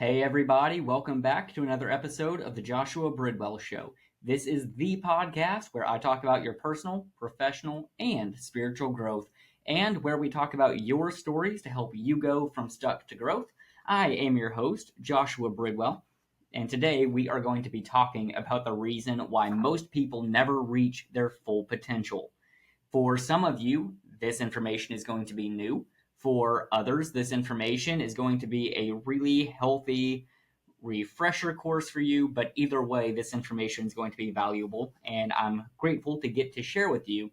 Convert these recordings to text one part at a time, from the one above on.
Hey everybody, welcome back to another episode of the Joshua Bridwell Show. This is the podcast where I talk about your personal, professional, and spiritual growth, and where we talk about your stories to help you go from stuck to growth. I am your host, Joshua Bridwell, and today we are going to be talking about the reason why most people never reach their full potential. For some of you, this information is going to be new. For others, this information is going to be a really healthy refresher course for you, but either way, this information is going to be valuable, and I'm grateful to get to share with you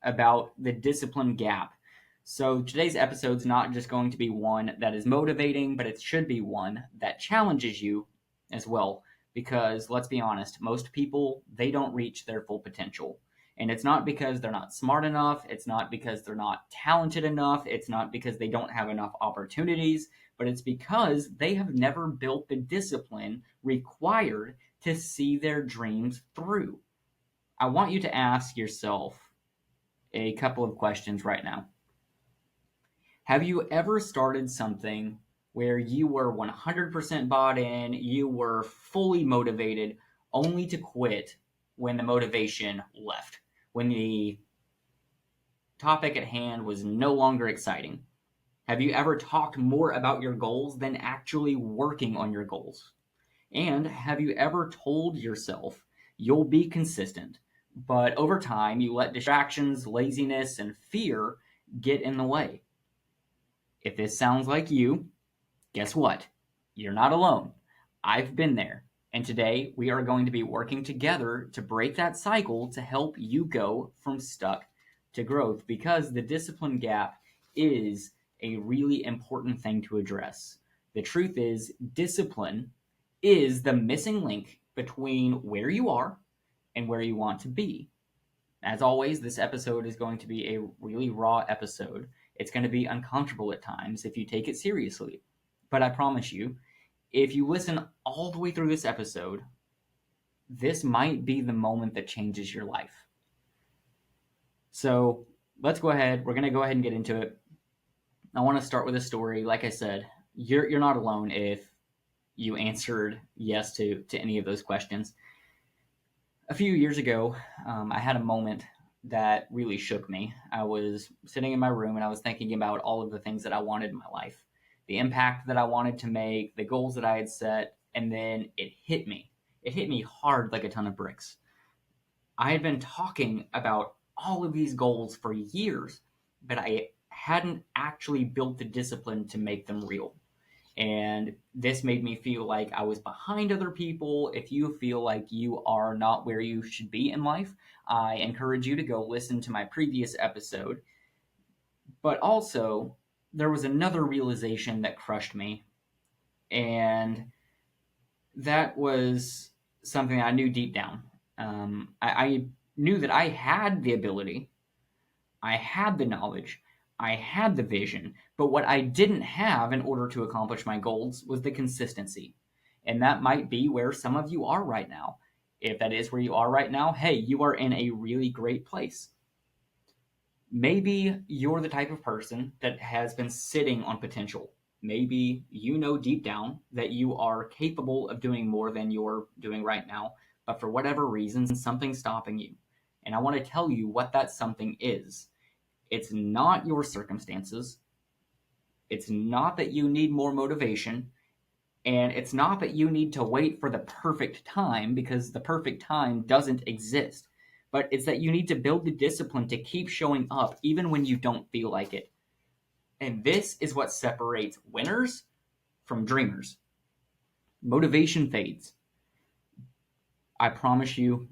about the discipline gap. So today's episode is not just going to be one that is motivating, but it should be one that challenges you as well, because let's be honest, most people, they don't reach their full potential. And it's not because they're not smart enough. It's not because they're not talented enough. It's not because they don't have enough opportunities, but it's because they have never built the discipline required to see their dreams through. I want you to ask yourself a couple of questions right now. Have you ever started something where you were 100% bought in, you were fully motivated, only to quit when the motivation left? When the topic at hand was no longer exciting? Have you ever talked more about your goals than actually working on your goals? And have you ever told yourself you'll be consistent, but over time you let distractions, laziness, and fear get in the way? If this sounds like you, guess what? You're not alone. I've been there. And today we are going to be working together to break that cycle to help you go from stuck to growth, because the discipline gap is a really important thing to address. The truth is, discipline is the missing link between where you are and where you want to be. As always, this episode is going to be a really raw episode. It's going to be uncomfortable at times if you take it seriously. But I promise you, if you listen all the way through this episode, this might be the moment that changes your life. So let's go ahead. We're going to go ahead and get into it. I want to start with a story. Like I said, you're not alone if you answered yes to any of those questions. A few years ago, I had a moment that really shook me. I was sitting in my room and I was thinking about all of the things that I wanted in my life, the impact that I wanted to make, the goals that I had set, and then it hit me. It hit me hard like a ton of bricks. I had been talking about all of these goals for years, but I hadn't actually built the discipline to make them real. And this made me feel like I was behind other people. If you feel like you are not where you should be in life, I encourage you to go listen to my previous episode. But also, there was another realization that crushed me. And that was something I knew deep down. I knew that I had the ability, I had the knowledge, I had the vision, but what I didn't have in order to accomplish my goals was the consistency. And that might be where some of you are right now. If that is where you are right now, hey, you are in a really great place. Maybe you're the type of person that has been sitting on potential. Maybe you know deep down that you are capable of doing more than you're doing right now, but for whatever reason, something's stopping you. And I want to tell you what that something is. It's not your circumstances. It's not that you need more motivation. And it's not that you need to wait for the perfect time, because the perfect time doesn't exist. But it's that you need to build the discipline to keep showing up even when you don't feel like it. And this is what separates winners from dreamers. Motivation fades. I promise you,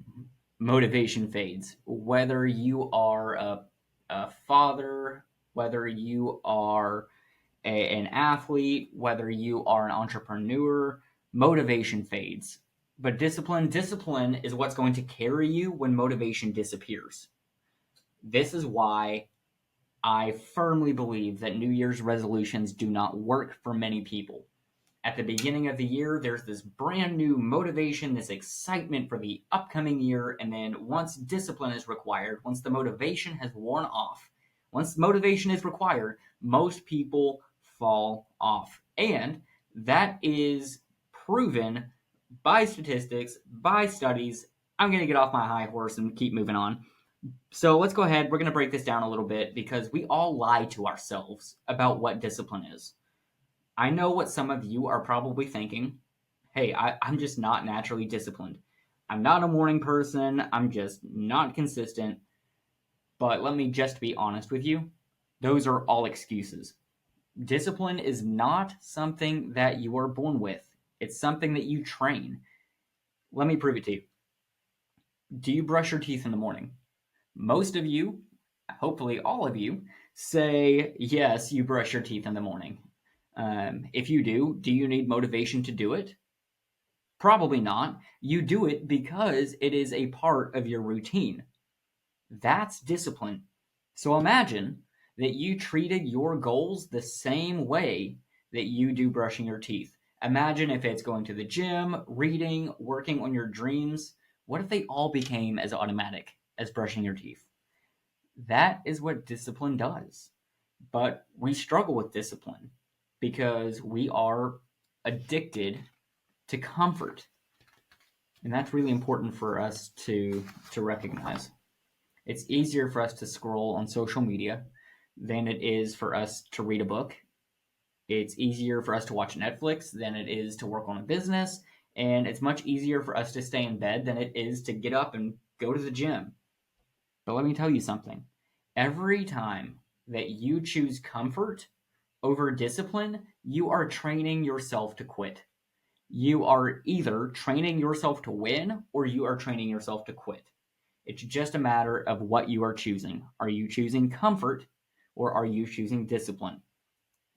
motivation fades. Whether you are a father, whether you are an athlete, whether you are an entrepreneur, motivation fades. But discipline is what's going to carry you when motivation disappears. This is why I firmly believe that New Year's resolutions do not work for many people. At the beginning of the year, there's this brand new motivation, this excitement for the upcoming year, and then once discipline is required, once the motivation has worn off, once motivation is required, most people fall off. And That is proven by statistics, by studies. I'm going to get off my high horse and keep moving on. So let's go ahead. We're going to break this down a little bit because we all lie to ourselves about what discipline is. I know what some of you are probably thinking. Hey, I'm just not naturally disciplined. I'm not a morning person. I'm just not consistent. But let me just be honest with you. Those are all excuses. Discipline is not something that you are born with. It's something that you train. Let me prove it to you. Do you brush your teeth in the morning? Most of you, hopefully all of you, say yes, you brush your teeth in the morning. If you do you need motivation to do it? Probably not. You do it because it is a part of your routine. That's discipline. So imagine that you treated your goals the same way that you do brushing your teeth. Imagine if it's going to the gym, reading, working on your dreams. What if they all became as automatic as brushing your teeth? That is what discipline does. But we struggle with discipline because we are addicted to comfort. And that's really important for us to recognize. It's easier for us to scroll on social media than it is for us to read a book. It's easier for us to watch Netflix than it is to work on a business. And it's much easier for us to stay in bed than it is to get up and go to the gym. But let me tell you something. Every time that you choose comfort over discipline, you are training yourself to quit. You are either training yourself to win or you are training yourself to quit. It's just a matter of what you are choosing. Are you choosing comfort or are you choosing discipline?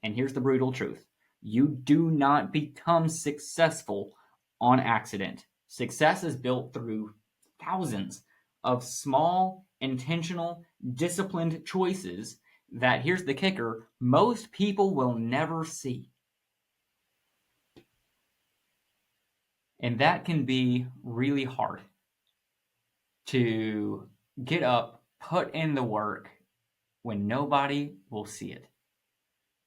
And here's the brutal truth. You do not become successful on accident. Success is built through thousands of small, intentional, disciplined choices that, here's the kicker, most people will never see. And that can be really hard to get up, put in the work when nobody will see it.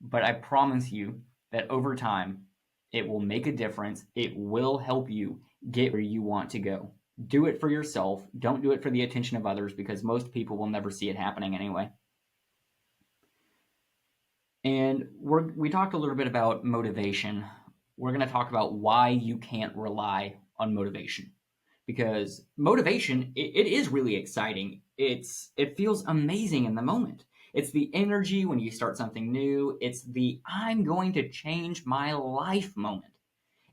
But I promise you that over time, it will make a difference. It will help you get where you want to go. Do it for yourself. Don't do it for the attention of others because most people will never see it happening anyway. And we talked a little bit about motivation. We're going to talk about why you can't rely on motivation. Because motivation, it is really exciting. It feels amazing in the moment. It's the energy when you start something new. It's the I'm going to change my life moment.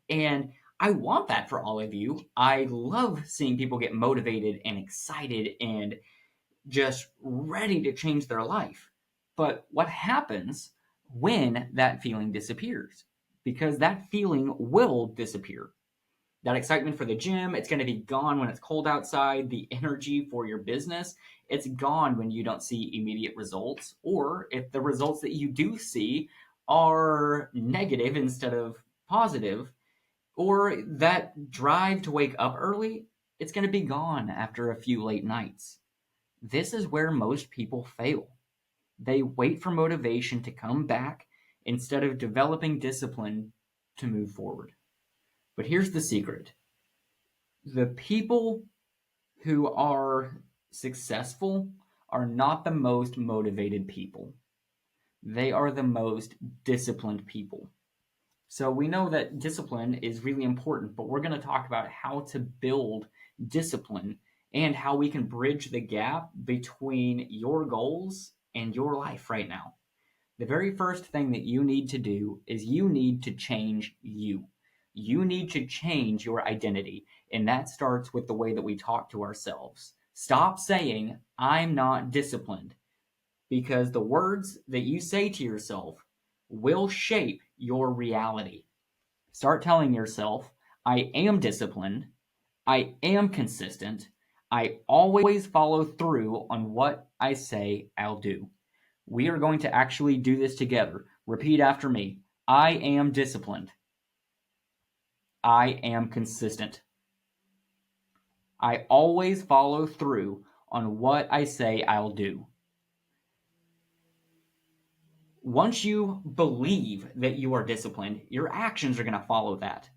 And I want that for all of you. I love seeing people get motivated and excited and just ready to change their life. But what happens when that feeling disappears? Because that feeling will disappear. That excitement for the gym, it's going to be gone when it's cold outside. The energy for your business, it's gone when you don't see immediate results. Or if the results that you do see are negative instead of positive, or that drive to wake up early, it's going to be gone after a few late nights. This is where most people fail. They wait for motivation to come back instead of developing discipline to move forward. But here's the secret. The people who are successful are not the most motivated people. They are the most disciplined people. So we know that discipline is really important, but we're going to talk about how to build discipline and how we can bridge the gap between your goals and your life right now. The very first thing that you need to do is you need to change you. You need to change your identity, and that starts with the way that we talk to ourselves. Stop saying, I'm not disciplined, because the words that you say to yourself will shape your reality. Start telling yourself, I am disciplined, I am consistent, I always follow through on what I say I'll do. We are going to actually do this together. Repeat after me. I am disciplined. I am consistent. I always follow through on what I say I'll do. Once you believe that you are disciplined, your actions are going to follow that.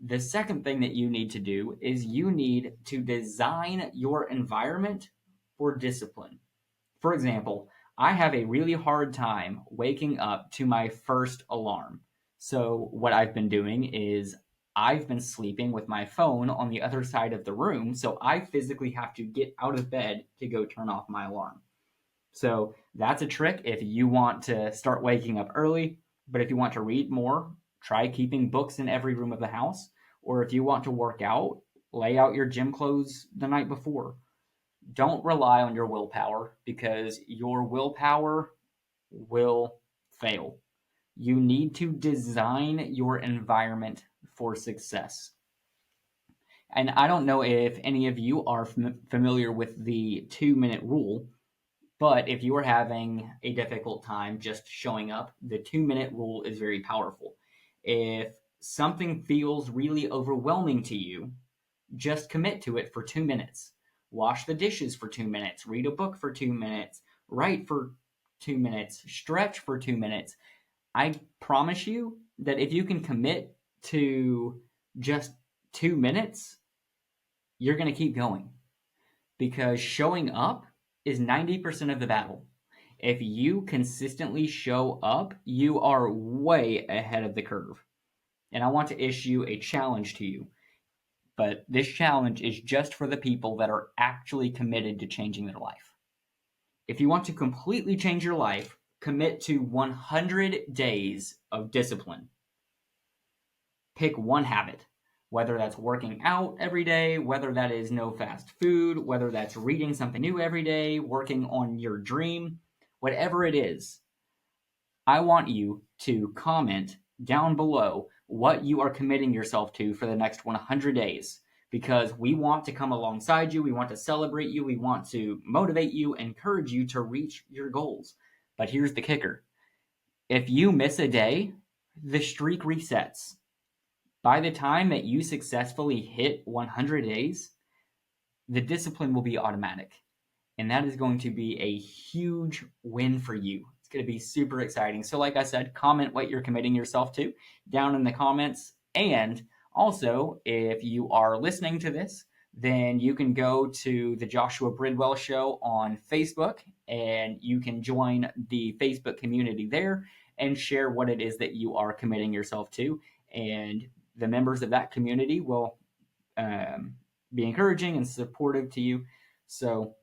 The second thing that you need to do is you need to design your environment for discipline. For example, I have a really hard time waking up to my first alarm. So, what I've been doing is I've been sleeping with my phone on the other side of the room, so I physically have to get out of bed to go turn off my alarm. So, that's a trick if you want to start waking up early. But if you want to read more, try keeping books in every room of the house. Or if you want to work out, lay out your gym clothes the night before. Don't rely on your willpower because your willpower will fail. You need to design your environment for success. And I don't know if any of you are familiar with the 2-minute rule, but if you are having a difficult time just showing up, the 2-minute rule is very powerful. If something feels really overwhelming to you, just commit to it for 2 minutes. Wash the dishes for 2 minutes. Read a book for 2 minutes. Write for 2 minutes. Stretch for 2 minutes. I promise you that if you can commit to just 2 minutes, you're going to keep going. Because showing up is 90% of the battle. If you consistently show up, you are way ahead of the curve. And I want to issue a challenge to you. But this challenge is just for the people that are actually committed to changing their life. If you want to completely change your life, commit to 100 days of discipline. Pick one habit, whether that's working out every day, whether that is no fast food, whether that's reading something new every day, working on your dream, whatever it is. I want you to comment down below what you are committing yourself to for the next 100 days, because we want to come alongside you. We want to celebrate you. We want to motivate you, encourage you to reach your goals. But here's the kicker. If you miss a day, the streak resets. By the time that you successfully hit 100 days, the discipline will be automatic. And that is going to be a huge win for you. It's going to be super exciting. So like I said, comment what you're committing yourself to down in the comments. And also, if you are listening to this, then you can go to the Joshua Bridwell Show on Facebook, and you can join the Facebook community there and share what it is that you are committing yourself to. And the members of that community will be encouraging and supportive to you. So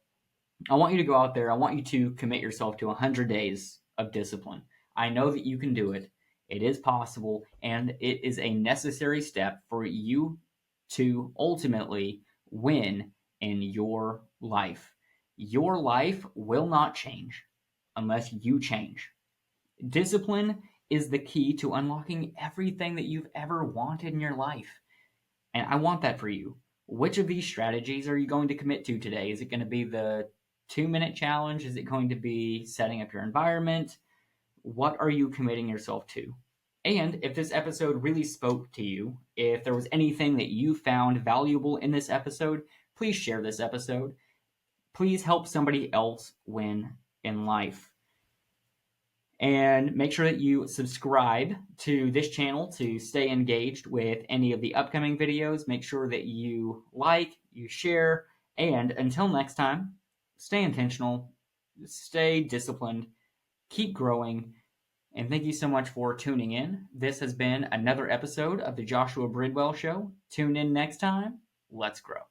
I want you to go out there. I want you to commit yourself to 100 days of discipline. I know that you can do it. It is possible, and it is a necessary step for you to ultimately win in your life. Your life will not change unless you change. Discipline is the key to unlocking everything that you've ever wanted in your life. And I want that for you. Which of these strategies are you going to commit to today? Is it going to be the 2-minute challenge? Is it going to be setting up your environment? What are you committing yourself to? And if this episode really spoke to you, if there was anything that you found valuable in this episode, please share this episode. Please help somebody else win in life. And make sure that you subscribe to this channel to stay engaged with any of the upcoming videos. Make sure that you like, you share, and until next time, stay intentional, stay disciplined, keep growing, and thank you so much for tuning in. This has been another episode of the Joshua Bridwell Show. Tune in next time. Let's grow.